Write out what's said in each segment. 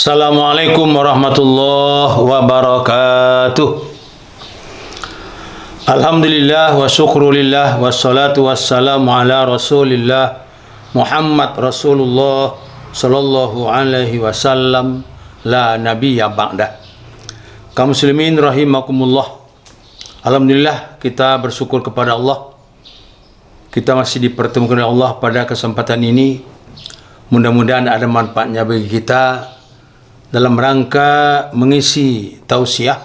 Assalamualaikum warahmatullahi wabarakatuh. Alhamdulillah wa syukrulillah wassalatu wassalamu ala rasulillah Muhammad Rasulullah sallallahu alaihi wasallam la nabiyya ba'dah. Kaum muslimin rahimakumullah. Alhamdulillah kita bersyukur kepada Allah. Kita masih dipertemukan oleh Allah pada kesempatan ini. Mudah-mudahan ada manfaatnya bagi kita dalam rangka mengisi tausiah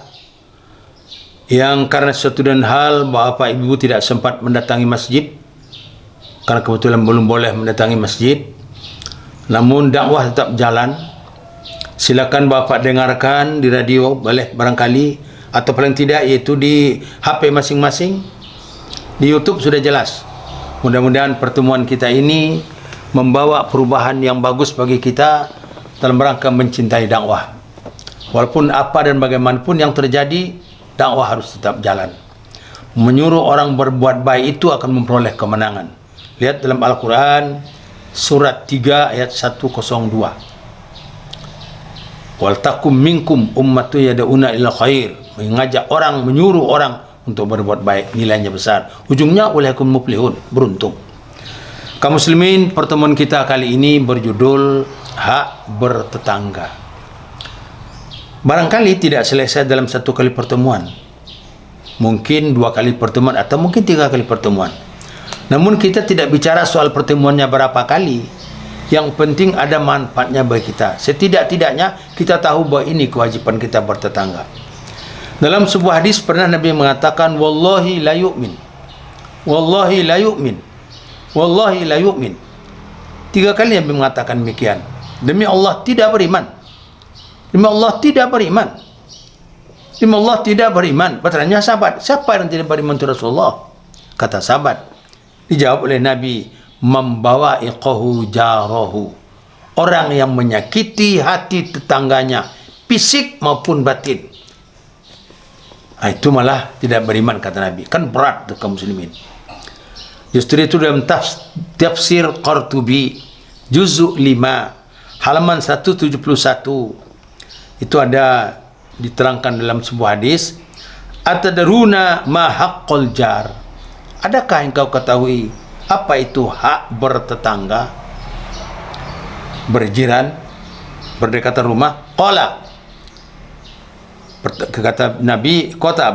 yang karena suatu dan hal bapak ibu tidak sempat mendatangi masjid karena kebetulan belum boleh mendatangi masjid, namun dakwah tetap jalan. Silakan bapak dengarkan di radio boleh barangkali, atau paling tidak yaitu di HP masing-masing. Di YouTube sudah jelas. Mudah-mudahan pertemuan kita ini membawa perubahan yang bagus bagi kita dalam rangka mencintai dakwah. Walaupun apa dan bagaimanapun yang terjadi, dakwah harus tetap jalan. Menyuruh orang berbuat baik itu akan memperoleh kemenangan. Lihat dalam Al-Quran surat 3 ayat 102. Wal takum minkum ummatu yad'una ila khair. Mengajak orang, menyuruh orang untuk berbuat baik, nilainya besar. Ujungnya ulaikum muflihun, beruntung. Kaum muslimin, pertemuan kita kali ini berjudul hak bertetangga. Barangkali tidak selesai dalam satu kali pertemuan, mungkin 2 kali pertemuan, atau mungkin 3 kali pertemuan. Namun kita tidak bicara soal pertemuannya berapa kali. Yang penting ada manfaatnya bagi kita. Setidak-tidaknya kita tahu bahwa ini kewajiban kita bertetangga. Dalam sebuah hadis pernah Nabi mengatakan, wallahi la yu'min, wallahi la yu'min, wallahi la yu'min. 3 kali Nabi mengatakan demikian. Demi Allah tidak beriman. Demi Allah tidak beriman. Demi Allah tidak beriman. Bertanya sahabat, siapa yang tidak beriman itu Rasulullah? Kata sahabat, dijawab oleh Nabi, membawa iqahu jarahu, orang yang menyakiti hati tetangganya, fisik maupun batin. Itu malah tidak beriman, kata Nabi. Kan berat tuh kaum muslimin. Justru itu dalam tafsir Qurtubi juzuk 5 halaman 171 itu ada diterangkan dalam sebuah hadis, atadruna ma haqqul jar, adakah engkau ketahui apa itu hak bertetangga, berjiran, berdekatan rumah? Qala,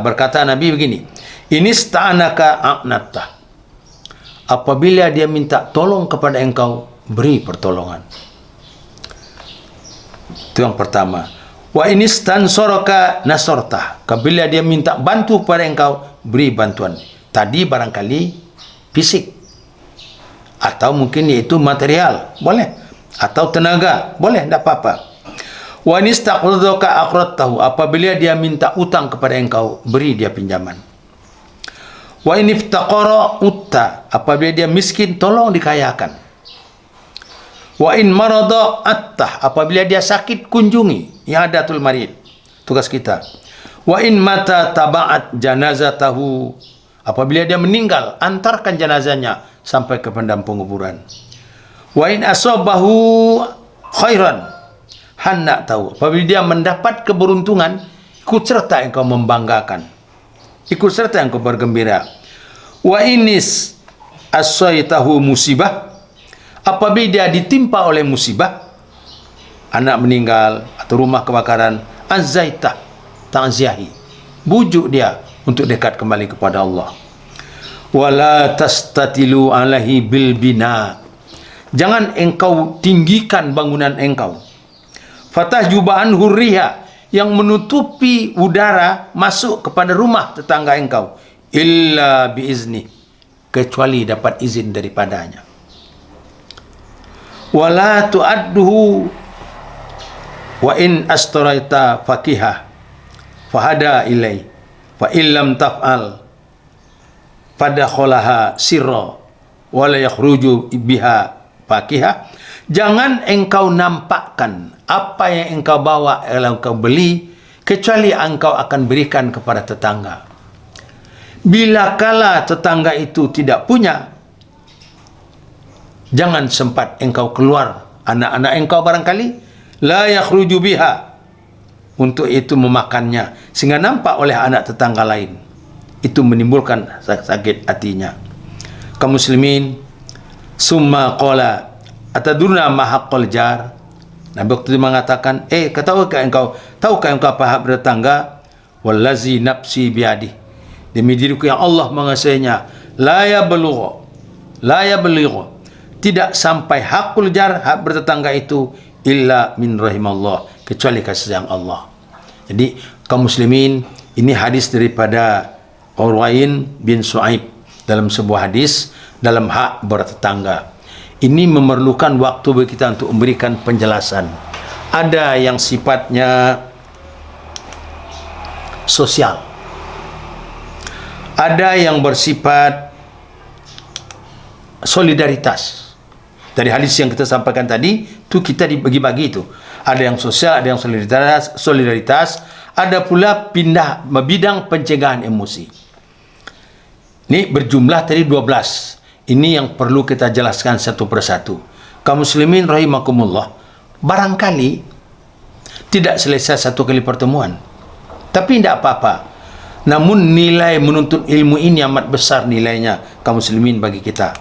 berkata Nabi begini, inista'anaka a'natta, apabila dia minta tolong kepada engkau, beri pertolongan. Itu yang pertama. Wa inistansoraka nasorta, apabila dia minta bantu kepada engkau, beri bantuan. Tadi barangkali fisik, atau mungkin yaitu material, boleh, atau tenaga, boleh, tidak apa-apa. Wa inistaqradaka aqradtahu, apabila dia minta utang kepada engkau, beri dia pinjaman. Wa iniftaqara utta, apabila dia miskin, tolong dikayakan. Wa in marada attah, apabila dia sakit, kunjungi. I'adatul marid, tugas kita. Wa in mata taba'at janazatahu, apabila dia meninggal, antarkan jenazahnya sampai ke padang penguburan. Wa in asabahu khairan hanna tahu, apabila dia mendapat keberuntungan, ikut serta engkau membanggakan, ikut serta engkau bergembira. Wa inis asaitahu musibah, apabila dia ditimpa oleh musibah, anak meninggal atau rumah kebakaran, azaitah, ta'ziyahi, bujuk dia untuk dekat kembali kepada Allah. Wala tastatilu alaihi bil bina, jangan engkau tinggikan bangunan engkau. Fatahjuba'an hurriha, yang menutupi udara masuk kepada rumah tetangga engkau, illa biizni, kecuali dapat izin daripadanya. Wala tu'adduhu wa in astaraita fakihah fahada ilai fa illam taf'al fadakholaha sirra wala yakhruju biha fakihah, jangan engkau nampakkan apa yang engkau bawa, yang engkau beli, kecuali engkau akan berikan kepada tetangga. Bila kala tetangga itu tidak punya, jangan sempat engkau keluar, anak-anak engkau barangkali la yakhruju biha, untuk itu memakannya sehingga nampak oleh anak tetangga lain, itu menimbulkan sakit hatinya. Kaum muslimin, summa qala atadurna ma haqqal jar. Nabi waktu itu mengatakan, tahukah engkau apa hak bertetangga? Wallazi nafsi biadi, demi diriku yang Allah menguasainya, la yablughu, tidak sampai hakul jar, hak bertetangga itu, illa min rahimallah, kecuali kasih sayang Allah. Jadi kaum muslimin, ini hadis daripada Urwain bin Su'aib dalam sebuah hadis dalam hak bertetangga. Ini memerlukan waktu bagi kita untuk memberikan penjelasan. Ada yang sifatnya sosial, ada yang bersifat solidaritas. Dari hadis yang kita sampaikan tadi, itu kita dibagi-bagi itu. Ada yang sosial, ada yang solidaritas, ada pula bidang pencegahan emosi. Ini berjumlah tadi 12. Ini yang perlu kita jelaskan satu persatu. Kaum muslimin rahimakumullah, barangkali tidak selesai satu kali pertemuan, tapi tidak apa-apa. Namun nilai menuntut ilmu ini amat besar nilainya, kaum muslimin, bagi kita.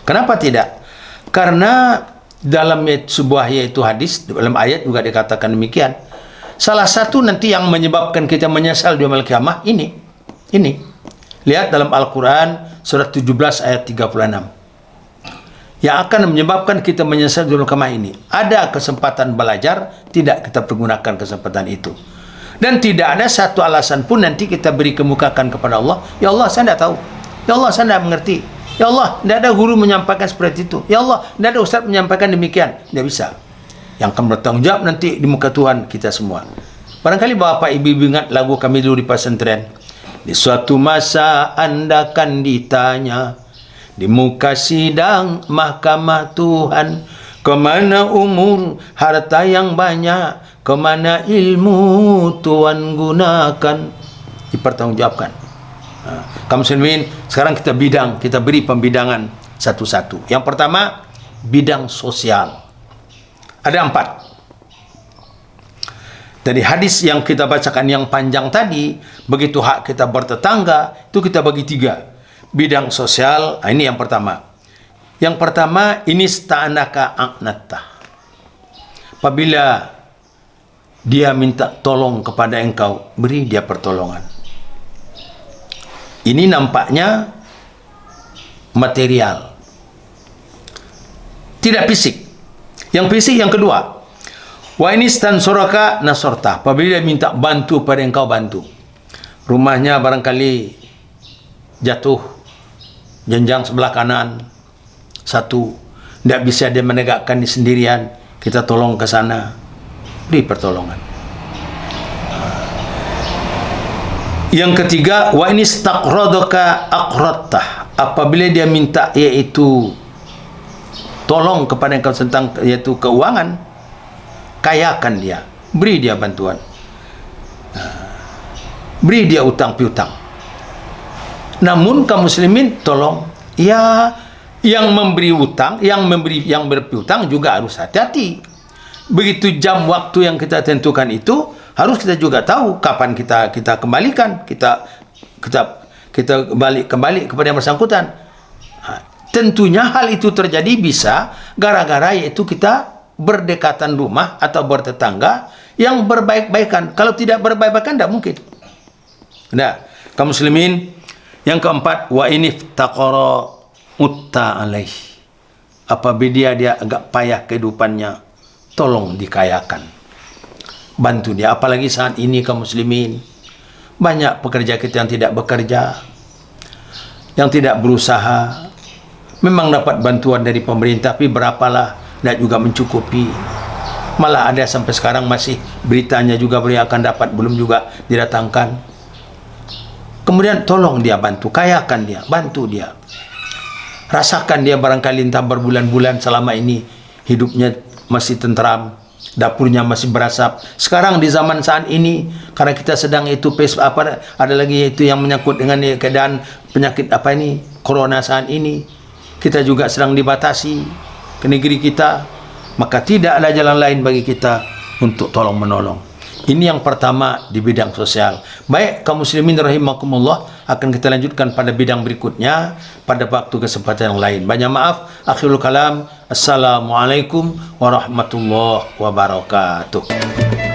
Kenapa tidak? Karena dalam sebuah yaitu hadis, dalam ayat juga dikatakan demikian. Salah satu nanti yang menyebabkan kita menyesal di yaumul qiyamah ini. Lihat dalam Al-Quran surat 17 ayat 36. Yang akan menyebabkan kita menyesal di yaumul qiyamah ini. Ada kesempatan belajar, tidak kita pergunakan kesempatan itu. Dan tidak ada satu alasan pun nanti kita beri kemukakan kepada Allah. Ya Allah, saya tidak tahu. Ya Allah, saya tidak mengerti. Ya Allah, tidak ada guru menyampaikan seperti itu. Ya Allah, tidak ada ustaz menyampaikan demikian. Tidak bisa. Yang akan bertanggung jawab nanti di muka Tuhan kita semua. Barangkali bapak ibu ingat lagu kami dulu di pesantren. Di suatu masa anda akan ditanya di muka sidang mahkamah Tuhan, kemana umur harta yang banyak, kemana ilmu Tuhan gunakan, dipertanggungjawabkan. Kaum muslimin, sekarang kita beri pembidangan satu-satu. Yang pertama, bidang sosial. Ada 4. Dari hadis yang kita bacakan yang panjang tadi, begitu hak kita bertetangga, itu kita bagi 3. Bidang sosial, ini yang pertama. Yang pertama, ini sta'anaka a'natta. Apabila dia minta tolong kepada engkau, beri dia pertolongan. Ini nampaknya material, tidak fisik. Yang fisik yang kedua, wa ini stansuraka nasorta. Apabila dia minta bantu pada engkau, bantu. Rumahnya barangkali jatuh, jenjang sebelah kanan, satu, tidak bisa dia menegakkan di sendirian, kita tolong ke sana, beri pertolongan. Yang ketiga, wa ini staqradaka aqradtah. Apabila dia minta yaitu tolong kepada engkau tentang yaitu keuangan, kayakan dia, beri dia bantuan. Beri dia utang piutang. Namun kaum muslimin tolong, ya, yang memberi utang, yang berpiutang juga harus hati-hati. Begitu jam waktu yang kita tentukan itu, harus kita juga tahu kapan kita kembalikan, kita kembali kepada yang bersangkutan. Tentunya hal itu terjadi bisa gara-gara yaitu kita berdekatan rumah atau bertetangga yang berbaik-baikan. Kalau tidak berbaik-baikan, tidak mungkin. Nah, kaum muslimin, yang keempat, wa ini taqara mutta alaih. Apabila dia agak payah kehidupannya, tolong dikayakan. Bantu dia. Apalagi saat ini kaum muslimin, banyak pekerja kita yang tidak bekerja, yang tidak berusaha. Memang dapat bantuan dari pemerintah, tapi berapalah, tidak juga mencukupi. Malah ada sampai sekarang masih beritanya juga beliau akan dapat, belum juga didatangkan. Kemudian tolong dia bantu, kayakan dia, bantu dia. Rasakan dia barangkali entah berbulan-bulan selama ini hidupnya masih tentram, dapurnya masih berasap. Sekarang di zaman saat ini, karena kita sedang itu ada lagi itu yang menyangkut dengan keadaan penyakit corona saat ini, kita juga sedang dibatasi ke negeri kita, maka tidak ada jalan lain bagi kita untuk tolong menolong. Ini yang pertama di bidang sosial. Baik kaum muslimin rahimakumullah, akan kita lanjutkan pada bidang berikutnya pada waktu kesempatan yang lain. Banyak maaf, akhirul kalam. Assalamualaikum warahmatullahi wabarakatuh.